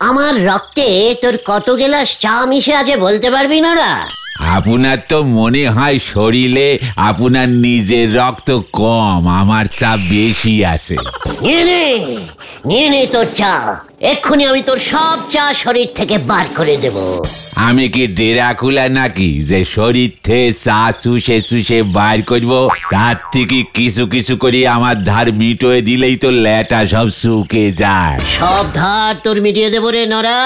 আমার রক্তে তোর কত গ্লাস চা মিশে আছে বলতে পারবি না? আপনার তো মনে হয় শরীরে আপনার নিজের রক্ত কম, আমার চাপ বেশি আছে। নিয়ে নে তোর চা, এক্ষুনি আমি তোর সব চা শরীর থেকে বার করে দেব। আমি কি ড্রাকুলা নাকি যে শরীর থেকে চা চুষে চুষে বার করব? তার থেকে কিছু কিছু করে আমার ধার মিটোয়ে দিলেই তো লেটা সব শুকে যায়। সব ধার তোর মিটিয়ে দেবো রে নরা,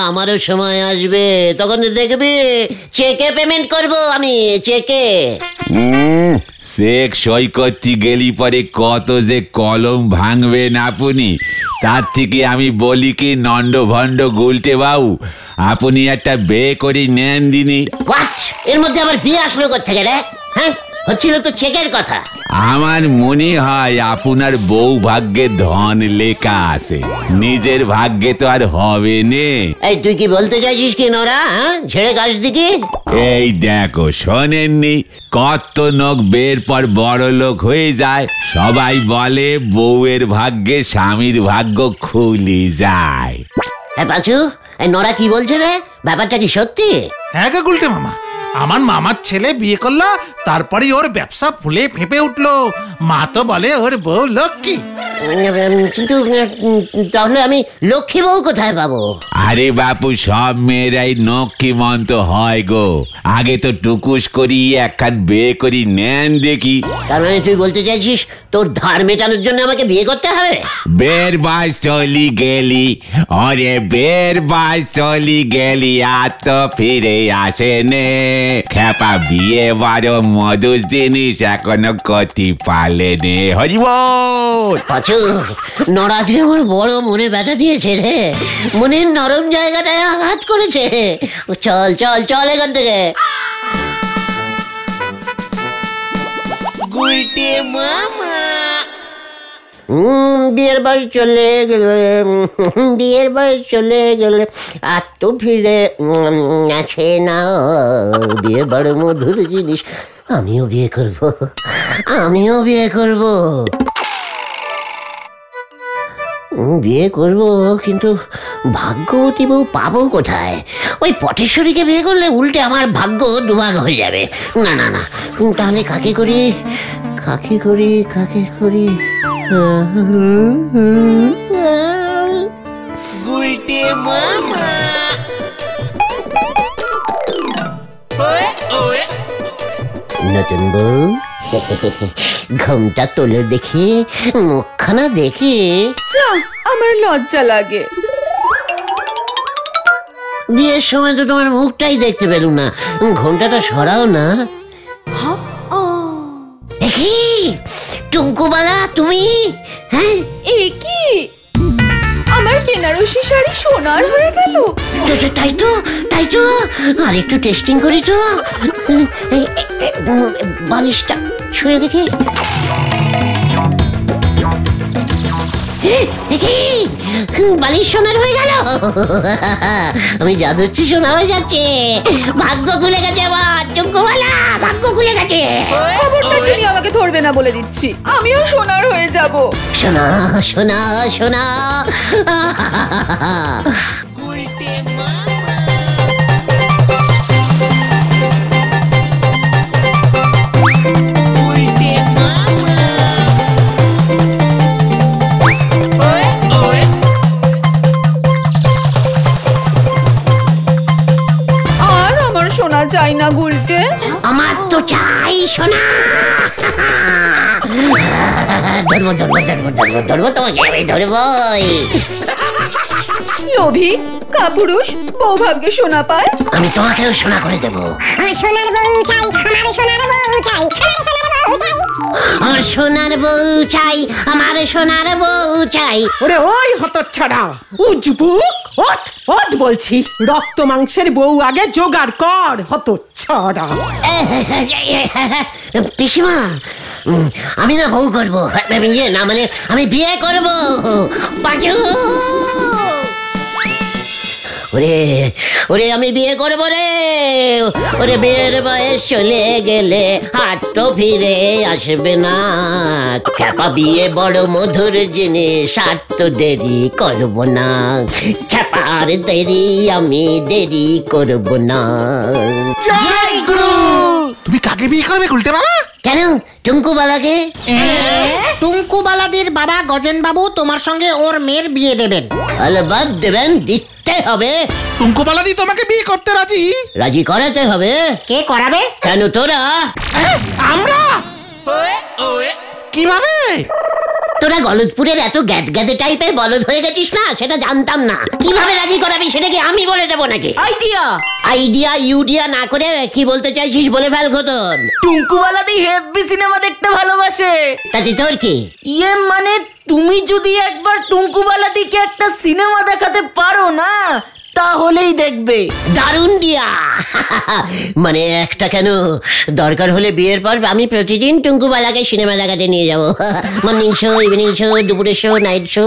আমারও সময় আসবে, তখন দেখবি চেকে পেমেন্ট করব আমি, চেকে। চেক সই করতে গেলি পরে কত যে কলম ভাঙবেন আপনি। তার থেকে আমি বলি কি নন্ড ভণ্ড গুলটে বাবু, আপনি একটা বিয়ে করে নেন দিনি। এর মধ্যে আবার বিয়ে আসলো কোত্থেকে রে? হ্যাঁ, হচ্ছিল তো চেকের কথা। আমার মনে হয় আপনার বউ ভাগ্যে ধন লেখা আছে, নিজের ভাগ্যে তো আর হবে নে। এই তুই কি বলতে চাইছিস কি নরা? ছেড়ে গাছ দিকে। এই দেখো, শোনেননি কত লোক বের পর বড় লোক হয়ে যায়? সবাই বলে বউয়ের ভাগ্যে স্বামীর ভাগ্য খুলে যায়। পাঁচু, নরা কি বলছে রে? ব্যাপারটা কি সত্যি? হ্যাঁ গো গুলটে মামা, আমার মামার ছেলে বিয়ে করলো, তারপরে ওর ব্যবসা ফুলে ফেঁপে উঠলো। মা তো বলে ওর বউ লক্ষ্মী। কিন্তু তাহলে আমি লক্ষ্মী বউ কোথায় পাবো? আরে বাপু, সব মেয়েরাই লক্ষ্মী মন্ত হয় গো। আগে তো টুকুস করি একখান বিয়ে করি নেন দেখি। তার মানে তুই বলতে চাইছিস তোর ধার মেটানোর জন্য আমাকে বিয়ে করতে হবে? বের বাস চলি গেলি, অরে বের বাস চলি গেলি, আর তো ফিরে আসে নে। খেপা বিয়ে বড় মধুর জিনিস, এখনো কতি পালে নে। হরিবল। পাঁচু, নরাজকে আমার বড় মনে ব্যথা দিয়েছে রে, মনের নরম জায়গাটায় আঘাত করেছে। চল চল চল এখান থেকে। বিয়ের বাড়ি চলে গেলে, বিয়ের বাড়ি চলে গেলে আর তো ফিরে আছে না। বিয়ে বড় মধুর জিনিস, আমিও বিয়ে করব, আমিও বিয়ে করব, বিয়ে করব। কিন্তু ভাগ্যবতী বউ পাবো কোথায়? ওই পটেশ্বরীকে বিয়ে করলে উল্টে আমার ভাগ্য দুভাগ হয়ে যাবে। না না না, তাহলে কাকে করি, কাকে করি, কাকে করি? গুলটে মামা। নতুন বউ, ঘুমটা তোলে দেখি, মুখখানা দেখি। আমার লজ্জা লাগে। বিয়ের সময় তো তোমার মুখটাই দেখতে পেলুম না, ঘোমটাটা সরাও না। দেখি টুঙ্কুবালা, তুমি? হ্যাঁ, এ কি, আমার বেনারসি শাড়ি সোনার হয়ে গেল? তাই তো, তাই তো। আর একটু টেস্টিং করি তো, বালিশটা ছুঁয়ে দেখি। বালিশ সোনার হয়ে গেল। আমি যা ধরছি সোনা হয়ে যাচ্ছে। ভাগ্য খুলে গেছে আমার টুঙ্কুবালা, ভাগ্য খুলে গেছে। খবরদার তুমি আমাকে ধরবে না বলে দিচ্ছি, আমিও সোনার হয়ে যাব। সোনা সোনা সোনা। চাই না গুলটে, আমার তো চাই সোনা। ধরবো ধরবো ধরবো ধরবো ধরবো, তোমাকে আমি ধরবই। লোভী কাপুরুষ, বউ ভাগ্যে সোনা পায়, আমি তোমাকেও সোনা করে দেবো। আমার সোনার বউ চাই, আমার সোনার বউ চাই, আমার সোনার বউ চাই, আমার সোনার বউ চাই, আমার সোনার বউ চাই। ওরে ওই হতচ্ছাড়া উজবুক, ওঠ ওঠ বলছি, রক্ত মাংসের বউ আগে জোগাড় কর, হতচ্ছাড়া। পিসিমা, আমি না বউ করবো, না মানে আমি বিয়ে করবো। পাঁচু, ওরে ওরে আমি বিয়ে করবো রে। ওরে বিয়ের বয়স চলে গেলে আর তো ফিরে আসবে না। খ্যাপা বিয়ে বড় মধুর জিনিস, আর তো দেরি করবো না। খ্যাপার দেরি আমি দেরি করবো না। তুমি কাকে বিয়ে করবে গুলটে বাবা? কেন টুঙ্কুবালাকে? টুঙ্কুবালাদের বাবা গজেন বাবু তোমার সঙ্গে ওর মেয়ের বিয়ে দেবেন। আলবাদ দেবেন, দিতে হবে। টুঙ্কুবালাদি তোমাকে বিয়ে করতে রাজি? রাজি করাতে হবে। কে করাবে? কেন তোরা? আমরা? কিভাবে? তোরা গলদপুরের এত গ্যাদগ্যাদে টাইপের বলদ হয়ে গেছিস না, সেটা জানতাম না। কিভাবে রাজি করাবি সেটা কি আমি বলে দেবো নাকি? আইডিয়া আইডিয়া ইউডিয়া না করে কি বলতে চাইছিস বলে ফেল খতন। টুঙ্কুবালাদি হেভি সিনেমা দেখতে ভালোবাসে। তাতে তোর কি? ইয়ে মানে তুমি যদি একবার টুঙ্কুবালাদিকে একটা সিনেমা দেখাতে পারো না, তাহলেই দেখবে। দারুণ দিয়া। মানে একটা কেন, দরকার হলে বিয়ের পর আমি প্রতিদিন টুঙ্কুবালাকে সিনেমা দেখাতে নিয়ে যাবো। মর্নিং শো, ইভিনিং শো, দুপুরের শো, নাইট শো,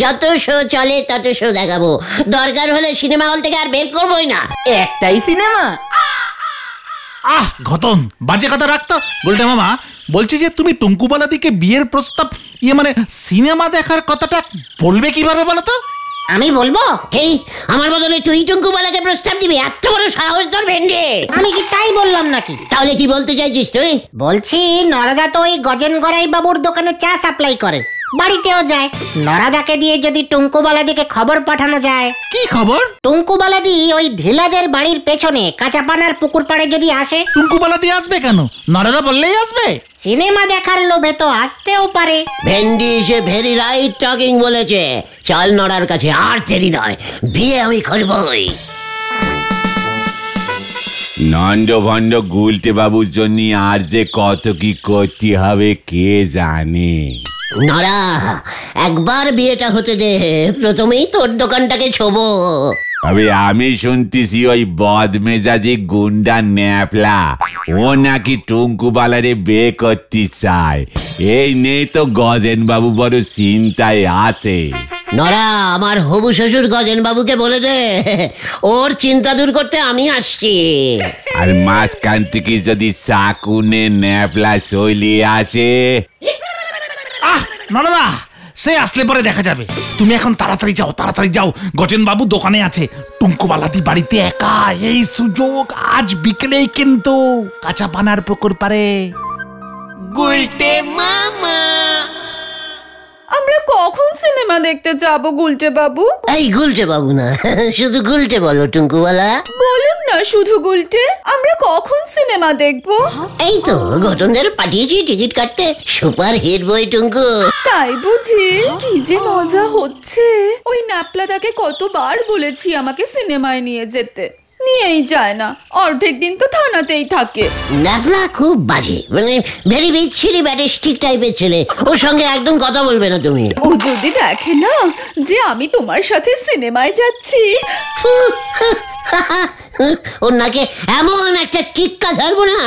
যত শো চলে তত শো দেখাবো। দরকার হলে সিনেমা হল থেকে আর বের করবোই না। একটাই সিনেমা। ঘটন বাজে কথা রাখতো। গুলটে মামা বলছি যে তুমি টুঙ্কুবালাদিকে বিয়ের প্রস্তাব মানে সিনেমা দেখার কথাটা বলবে কিভাবে বলো তো? আমি বলবো? এই আমার বদলে তুই টুঙ্কুবালাকে প্রস্তাব দিবি? এত বড় সাহস তোর ভেন্ডে! আমি কি তাই বললাম নাকি? তাহলে কি বলতে চাইছিস তুই? বলছি নরাদা তো ওই গজেন গড়াই বাবুর দোকানে চা সাপ্লাই করে, বাড়িতেও যায়। নরাদাকে দিয়ে যদি টুঙ্কুবালাদিকে খবর পাঠানো যায়। কি খবর? টুঙ্কুবালাদি ওই ঢিলাদের বাড়ির পেছনে কাঁচাপানার পুকুর পাড়ে যদি আসে। টুঙ্কুবালাদি আসবে কেন? নরাদা বললেই আসবে। সিনেমা দেখার লোভে তো আসতেও পারে। ভেন্ডি সে ভেরি রাইট টকিং বলেছে। চল নড়ার কাছে, আর দেরি নয়, বিয়ে আমি করবই। নন্দ ভন্ড গুলটে বাবুর জন্য আর যে কত কি করতে হবে কে জানে। নড়া, একবার বিয়েটা হতে দে, প্রথমেই তোর দোকানটাকে ছোবো। তবে আমি শুনতেছি ওই বদমেজাজি গুন্ডা ন্যাপলা ও নাকি টুঙ্কুবালারে বিয়ে করতে চায়। এই নেই তো গজেন বাবু বড় চিন্তায় আছে। নড়া, আমার হবু শ্বশুর গজেন বাবুকে বলে দে, ওর চিন্তা দূর করতে আমি আসছি। আর মাঝখান থেকে যদি চাকুনে ন্যাপলা চলিয়ে আসে? নরাদা সে আসলে পরে দেখা যাবে। তুমি এখন তাড়াতাড়ি যাও, তাড়াতাড়ি যাও। গজেন বাবু দোকানে আছে, টুঙ্কুবালাদি বাড়িতে একা। এই সুযোগ আজ বিকেলেই কিন্তু কাঁচা পানার পুকুর পারে। গুলটে মামা আমরা কখন সিনেমা দেখতে যাব গুলটে বাবু? এই গুলটে বাবু না, শুধু গুলটে বলো টুঙ্কুবালা। বলুন না শুধু গুলটে, আমরা কখন সিনেমা দেখবো? এই তো ঘটনদের পাঠিয়েছি টিকিট কাটতে। সুপার হিট বই টুঙ্কু। তাই বুঝি? কি যে মজা হচ্ছে। ওই ন্যাপলাদাকে কতবার বলেছি আমাকে সিনেমায় নিয়ে যেতে, নিয়েই যায় না। অর্ধেক দিন তো থানাতেই থাকে। ন্যাপলা খুব বাজে, মানে ভেরি বিচ্ছিরি ব্যাটিস্টিক টাইপের ছেলে। ওর সঙ্গে একদম কথা বলবে না তুমি। ও যদি দেখে না যে আমি তোমার সাথে সিনেমায় যাচ্ছি, ওর নাকে এমন একটা টিক্কা ছাড়বো না।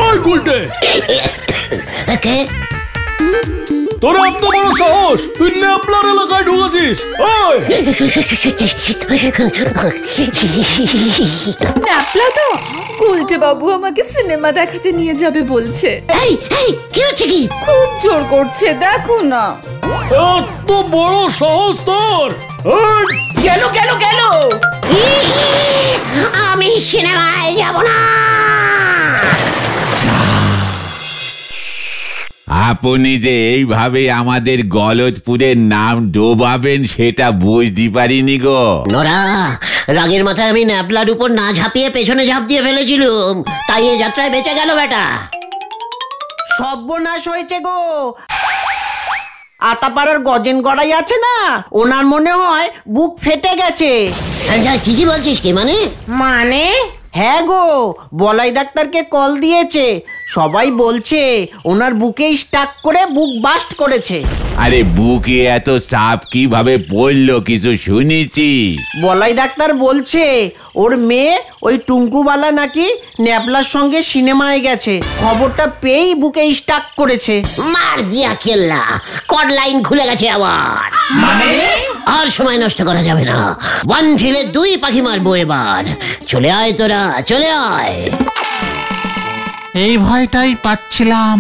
ওই গুলটে, কে? তোর এত বড় সাহস, তুই ন্যাপলার এলাকায় ঢুকেছিস? ওই ন্যাপলাদা, গুলটে বাবু আমাকে সিনেমা দেখাতে নিয়ে যাবে বলছে। এই এই কি হচ্ছে কি? খুব জোর করছে, দেখো না। এত বড় সাহস তোর! গেল গেল গেল। আমি সিনেমায় যাব না। আপনি যে এইভাবে আমাদের গলদপুরের নাম ডোবাবেন সেটা বুঝতে পারিনি গো। নরা, রাগের মাথায় আমি ন্যাপলার উপর না ঝাঁপিয়ে পেছনে ঝাঁপ দিয়ে ফেলেছিলুম, তাই এই যাত্রায় বেঁচে গেল বেটা। সর্বনাশ হয়েছে গো। আতাপাড়ার গজেন গড়াই আছে না, ওনার মনে হয় বুক ফেটে গেছে। কি বলছিস কি? মানে হ্যাঁ গো, বলাই ডাক্তারকে কল দিয়েছে। সবাই বলছে ওনার বুকে স্টাক করে বুক বাস্ট করেছে। আরে বুকে এত চাপ কিভাবে পড়লো কিছু শুনেছি? বলাই ডাক্তার বলছে ওর মেয়ে ওই টুঙ্কুবালা নাকি ন্যাপলার সঙ্গে সিনেমায় গেছে, খবরটা পেয়েই বুকে স্টাক করেছে। মার দিয়া কেল্লা, কড লাইন খুলে গেছে আবার। মানে? আর সময় নষ্ট করা যাবে না। ওয়ান ঢিলে দুই পাখি মারবো এবার। চলে আয় তোরা, চলে আয়। এই ভয়টাই পাচ্ছিলাম।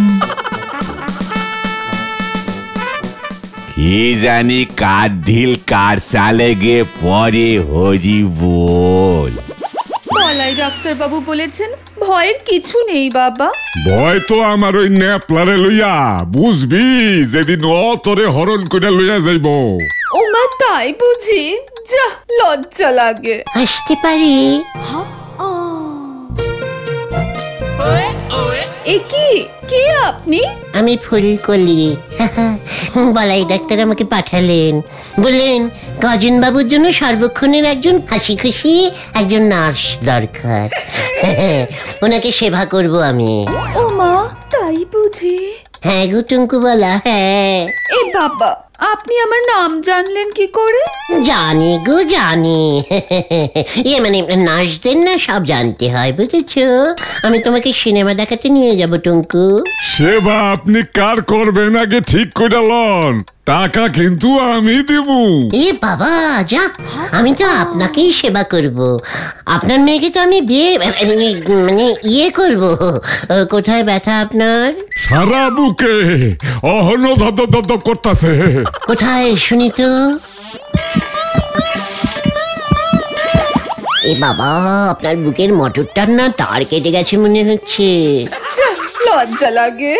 কি জানি কার ঢিল কার সালে গিয়ে পরে হরি বল। বলাই ডাক্তারবাবু বলেছেন ভয়ের কিছু নেই বাবা। ভয় তো আমার ওই ন্যাপলারে লইয়া, বুঝবি যেদিন তোরে হরণ করে লইয়া যাইব। ও মা, তাই বুঝি? যা, লজ্জা লাগে। আসতে পারি? এ কি? কে আপনি? আমি ফুলকলি। বলাই ডাক্তার আমাকে পাঠালেন, বললেন গজেন বাবুর জন্য সর্বক্ষণের একজন হাসি খুশি একজন নার্স দরকার। ওনাকে সেবা করব আমি। ও মা, তাই বুঝি? হ্যাঁ গো টুঙ্কুবালা, হ্যাঁ। এ বাবা, আপনি আমার নাম জানলেন কি করে? জানি গো জানি। মানে নার্সদের না সব জানতে হয়, বুঝেছো? আমি তোমাকে সিনেমা দেখাতে নিয়ে যাব টুঙ্কু। সেবা আপনি কার করবেন আগে ঠিক করে লন, টাকা কিন্তু আমি দিব। এ বাবা যা, আমি তো আপনাকেই সেবা করব। আপনার মেয়েকে তো আমি বিয়ে মানে ইয়ে করব। কোথায় ব্যথা আপনার? সারা বুকে অহন ধপ করতেছে। কোথায় শুনি তো? এ বাবা, আপনার বুকের মোটরটার না তার কেটে গেছে মনে হচ্ছে। যা, লজ্জা লাগে।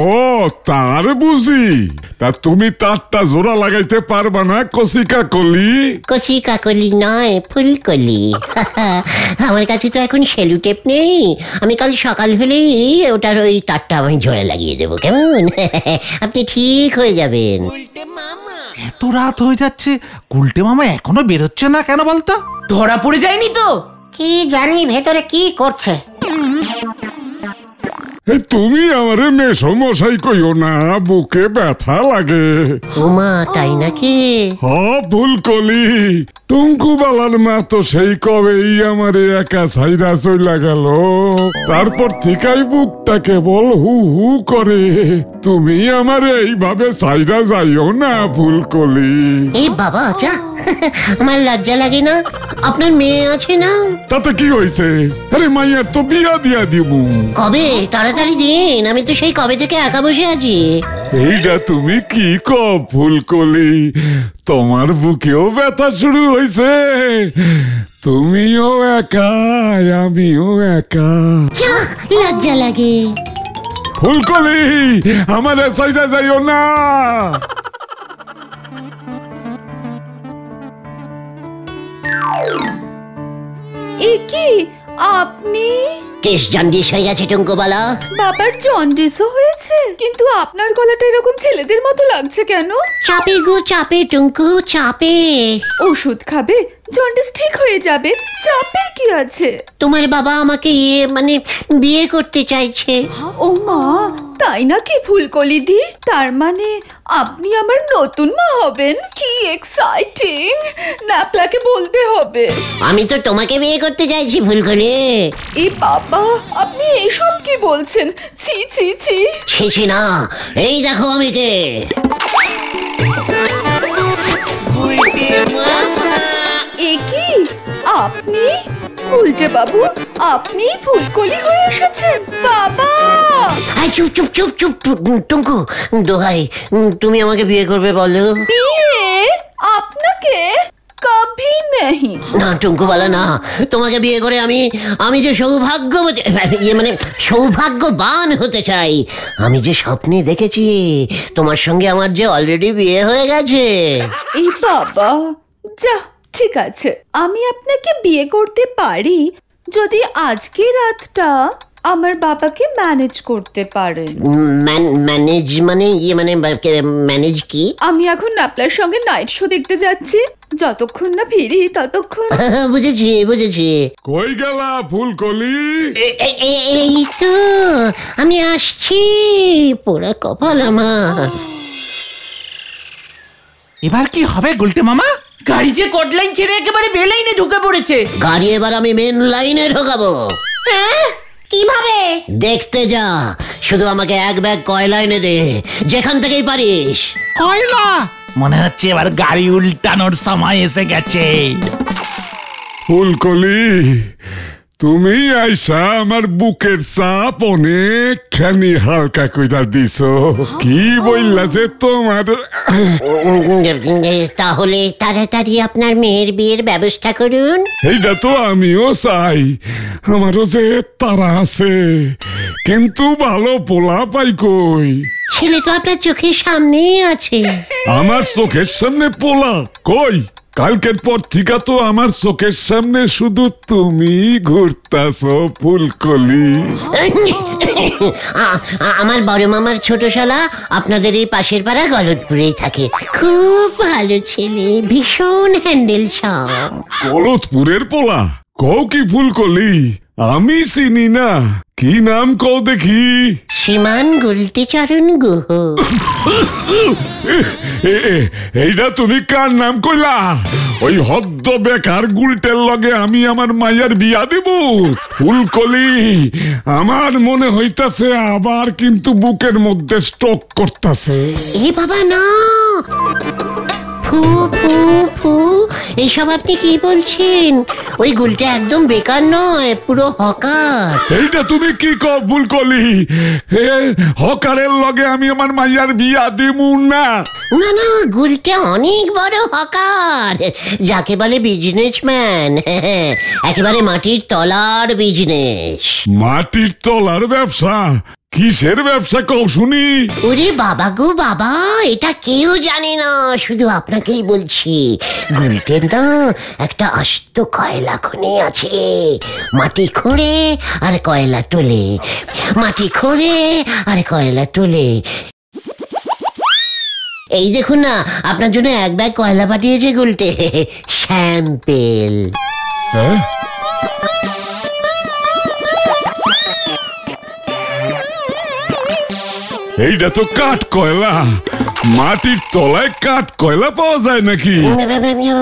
ও তার বুঝি? তা তুমি তারটা জোড়া লাগাইতে পারবা না কচি কাকলি? কচি কাকলি নয়, ফুলকলি। আমার কাছে তো এখন সেলুটেপ নেই। আমি কাল সকাল হলেই ওটার ওই তারটা আমি জোড়া লাগিয়ে দেবো, কেমন? আপনি ঠিক হয়ে যাবেন। এত রাত হয়ে যাচ্ছে, গুলটে মামা এখনো বেরোচ্ছে না কেন বলতো? ধরা পড়ে যায়নি তো? কি জানি ভেতরে কি করছে। তুমি আমারে মেসমশাই কইও না, বুকে ব্যথা লাগে। ওমা, তাই নাকি? হ ফুলকলি, টুঙ্কু বালার মা তো সেই কবেই আমারে একা ছাইরা চইলা গেল। তারপর থেকেই বুকটা কেবল হু হু করে। তুমি আমারে এইভাবে ছাইরা যাইও না ফুলকলি। এই বাবা যা, আমার লজ্জা লাগে না? আপনার মেয়ে আছে না? তাতে কি হয়েছে? আরে মাইয়ার তো বিয়া দিয়া দিব। কবে? তাড়াতাড়ি দিন, আমি তো সেই কবে থেকে একা বসে আছি। এইটা তুমি কি কও ফুলকলি? তোমার বুকেও ব্যথা শুরু হয়েছে? তুমিও একা, আমিও একা। যা, লজ্জা লাগে। ফুলকলি, আমারে সাইডা যাইও না। এ কি আপনি? কেশ জন্ডিস হয়ে গেছে টুঙ্কুবালা। বাবার জন্ডিসও হয়েছে? কিন্তু আপনার গলাটা এরকম ছেলেদের মতো লাগছে কেন? চাপে গো চাপে টুঙ্কু, চাপে। ওষুধ খাবে, জন্ডিস ঠিক হয়ে যাবে। চাপের কি আছে? তোমার বাবা আমাকে মানে বিয়ে করতে চাইছে। ও মা, তাই নাকি ফুলকলি দি? তার মানে আপনি আমার নতুন মা হবেন? কি এক্সাইটিং! ন্যাপলাকে বলতে হবে। আমি তো তোমাকে বিয়ে করতে চাইছি ফুলকলি। এই বাবা, আপনি এইসব কি বলছেন? ছি ছি ছি। ছি না, এই দেখো আমি কে। এ কি আপনি? উল্টে বাবু, আপনি ফুলকলি হয়ে এসেছেন? বাবা! চুপ চুপ চুপ চুপ টুঙ্কু, দোহাই, তুমি আমাকে বিয়ে করবে বলো? বিয়ে? আপনাকে? কভি নেহি। না টুঙ্কুবালা না, তোমাকে বিয়ে করে আমি যে মানে সৌভাগ্যবান হতে চাই। আমি যে স্বপ্নে দেখেছি তোমার সঙ্গে আমার যে অলরেডি বিয়ে হয়ে গেছে। এই বাবা, যা, ঠিক আছে, আমি আপনাকে বিয়ে করতে পারি যদি আজকে রাতটা আমার বাবাকে ম্যানেজ করতে পারেন। ম্যানেজ মানে ম্যানেজ কি? আমি এখন আপনার সঙ্গে নাইট শো দেখতে যাচ্ছি, যতক্ষণ না ফিরি ততক্ষণ। বুঝেছি বুঝেছি। কই গেলা ফুলকলি? এই তো আমি আসছি, পোড়া কপাল আমার। এবার কি হবে গুলটে মামা? গাড়ি যে কোট লাইন ছেড়ে একেবারে বে লাইনে ঢুকে পড়েছে। গাড়ি এবার আমি মেন লাইনে ঢোকাবো। হ্যাঁ, কিভাবে? দেখতে যা, শুধু আমাকে এক ব্যাগ কয়লা এনে দে, যেখান থেকেই পারিস। কয়লা? মনে হচ্ছে এবার গাড়ি উল্টানোর সময় এসে গেছে। ফুলকলি, তুমি আইসা আমার বুকের চাপ অনেকখানি হালকা কইরা দিছ। কি বললা যে তোমার? তাহলে তাড়াতাড়ি আপনার মেয়ের বিয়ের ব্যবস্থা করুন। এইটা তো আমিও চাই, আমারও যে তারা আছে, কিন্তু ভালো পোলা পাই কই? ছেলে তো আপনার চোখের সামনেই আছে। আমার চোখের সামনে পোলা কই? কালকের পর থেকে তো আমার চোখের সামনে শুধু তুমি ঘুরতাছ ফুলকলি। আমার বড় মামার ছোট শালা আপনাদের এই পাশের পাড়া গলতপুরেই থাকে। খুব ভালো ছেলে, ভীষণ হ্যান্ডেল সব। গলতপুরের পোলা? কও কি ফুলকলি? আমি চিনি না। কি নাম কও দেখি? শ্রীমান গুলটিচরণ গুহ। এইটা তুমি কার নাম কইলা? ওই হদ্দ বেকার গুলটের লগে আমি আমার মায়ের বিয়া দিব? ফুলকলি, আমার মনে হইতাছে আবার কিন্তু বুকের মধ্যে স্ট্রোক করতেছে। এ বাবা না, ফু ফু ফু, এইসব আপনি কি বলছেন? ওই গুলটা একদম বেকার নয়, পুরো হকার। এইটা তুমি কি কও ফুলকলি? হকারের লগে আমি আমার মাইয়ার বিয়া দিমু না। না না, গুলটা অনেক বড় হকার, যাকে বলে বিজনেসম্যান। একেবারে মাটির তলার বিজনেস। মাটির তলার ব্যবসা? কিসের ব্যবসা কও শুনি? ওরে বাবা গো বাবা, এটা কেউ জানে না, শুধু আপনাকেই বলছি। গুলটের না একটা আস্ত কয়লা খনি আছে। মাটি খোঁড়ে আর কয়লা তোলে, মাটি খোঁড়ে আর কয়লা তোলে। এই দেখুন না, আপনার জন্য এক ব্যাগ কয়লা পাঠিয়েছে গুলটে, স্যাম্পেল। এইটা তো কাঠ কয়লা। মাটির তলায় কাঠ কয়লা পাওয়া যায় নাকি?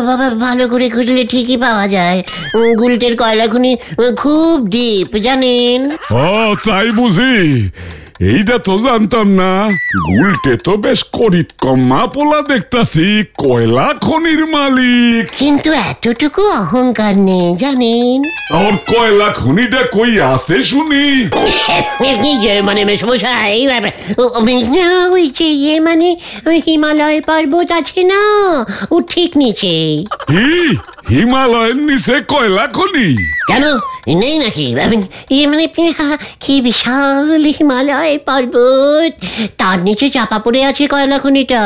বাবা, ভালো করে খুঁজলে ঠিকই পাওয়া যায়। গুলটের কয়লা খনি খুব ডিপ, জানেন? ও তাই বুঝি? এইটা তো জানতাম না। গুলটে তো বেশ করিত কম্মা পোলা দেখতাছি, কয়লা খনির মালিক। কিন্তু এতটুকু অহংকার নেই, জানেন? আর কয়লা খনিটা কই আছে শুনি? মানে মেশমশাই, ওই যে মানে হিমালয় পর্বত আছে না, ও ঠিক নিচে। হিমালয়ের নিচে কয়লা খনি? কেন নেই নাকি? মানে কি বিশাল হিমালয় পর্বত, তার নিচে চাপা পড়ে আছে কয়লা খনিটা।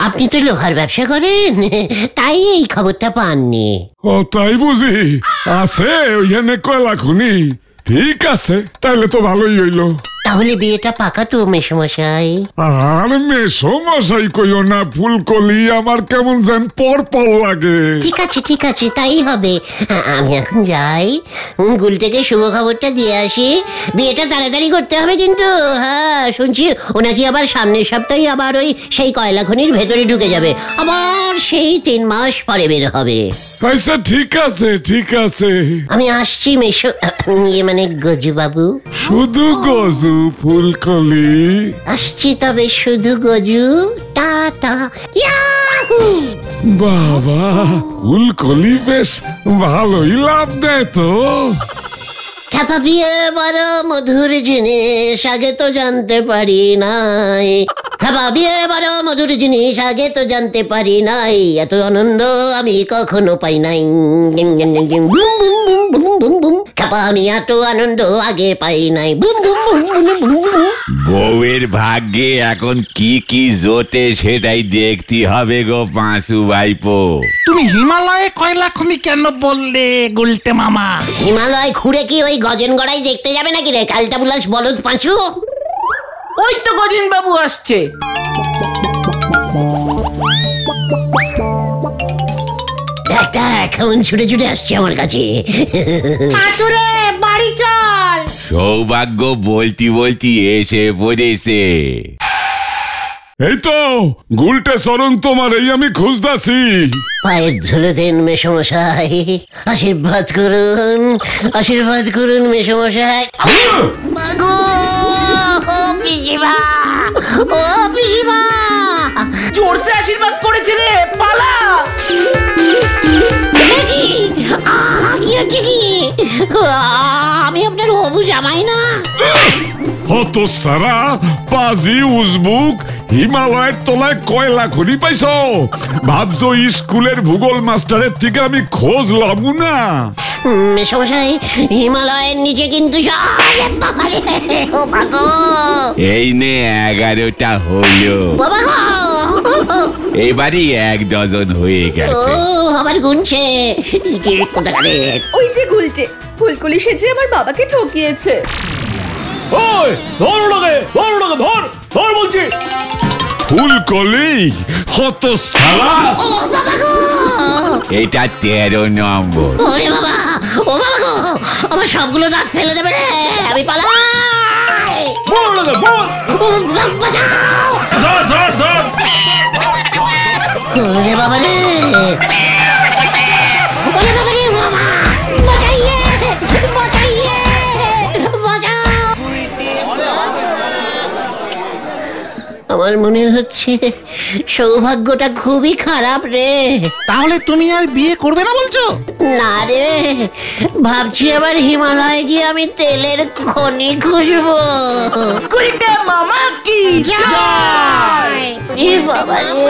আপনি তো লোহার ব্যবসা করেন, তাই এই খবরটা পাননি। ও তাই বুঝি? আছে ওইখানে কয়লা খনি? ঠিক আছে, তাইলে তো ভালোই হইলো। তাহলে বিয়েটা পাকা তো মেশমশাই? আর মেশমশাই কইও না ফুলকলি, আমার কেমন যেন পর লাগে। ঠিক আছে ঠিক আছে, তাই হবে। আমি এখন যাই, গুলটেকে শুভ খবরটা দিয়ে আসি। বিয়েটা তাড়াতাড়ি করতে হবে কিন্তু। হ্যাঁ, শুনছি ওনাকে আবার সামনের সপ্তাহে আবার ওই সেই কয়লা খনির ভেতরে ঢুকে যাবে, আবার সেই 3 মাস পরে বের হবে। আচ্ছা ঠিক আছে ঠিক আছে, আমি আসছি মেশো, মানে গজু বাবু। শুধু গজু ফুলকলি? আসছি তবে শুধু গজু, টাটা। ইয়াহু! বাবা, ফুলকলি বেশ ভালোই লাভ দেয় তো। খ্যাপা বিয়ে বড় মধুর জিনিস, আগে তো জানতে পারি নাই। খ্যাপা বিয়ে বড় মধুর জিনিস, আগে তো জানতে পারি নাই। এত আনন্দ আমি কখনো পাই নাই। খ্যাপা, আমি এত আনন্দ আগে পাই নাই। বউয়ের ভাগ্যে এখন কি কি জোটে সেটাই দেখতে হবে গো পাঁচু ভাইপো। তুমি হিমালয়ে কয়লা খনি কেন বললে গুলটে মামা? হিমালয় খুঁড়ে কি ওই গজেনগড়াই দেখতে যাবে নাকি রে কালটা বুলাস বলদ পাঁচু? ওই তো গজেন বাবু আসছে। কেমন ছুটে ছুটে আসছে আমার কাছে। পাঁচুরে বাড়ি চল। সৌভাগ্য বলতি বলতি এসে পড়েছে। এই তো গুলটে চরণ, তোমার এই আমি খুঁজতাছি। পায়ের ধুলো দেন মেশমশাই, আশীর্বাদ করুন, আশীর্বাদ করুন মেশমশাই। পিসিমা, ও পিসিমা, জোরসে আশীর্বাদ করেছে রে, পালা। কি হচ্ছে কি? আমি আপনার হবু জামাই না? হত সারা পাজি উজবুক হিমালয়ের তলায় কয়লা খনি পাইছ? ভাবছো স্কুলের ভূগোল মাস্টারের থেকে আমি খোঁজ লবো না? মেশমশাই, হিমালয়ের নিচে কিন্তু এই নে 11টা হলো। এবারই 1 ডজন হয়ে গেছে। আবার গুনছে। ওই যে গুলটে ফুলকুলি সেজে আমার বাবাকে ঠকিয়েছে। ওই ধর ওটাকে, ধর ওটাকে, ধর ধর বলছি। ফুলকলি হত সারা, এটা 13 নম্বর। ওরে বাবা, ও বাবা গো, আমার সবগুলো দাঁত ফেলে দেবে রে, আমি পালাই। ধর ওটাকে, ধর। বাঁচাও। ধর ধর ধর। ওরে বাবা রে, ওরে বাবা রে, বাবা বাঁচাইয়ে, বাঁচাইয়ে, বাঁচাও। আমার মনে হচ্ছে সৌভাগ্যটা খুবই খারাপ রে। তাহলে তুমি আর বিয়ে করবে না বলছো? না রে, ভাবছি আবার হিমালয়ে গিয়ে আমি তেলের খনি খুঁজবো। গুলটে মামা কি জয়। বাবা রে।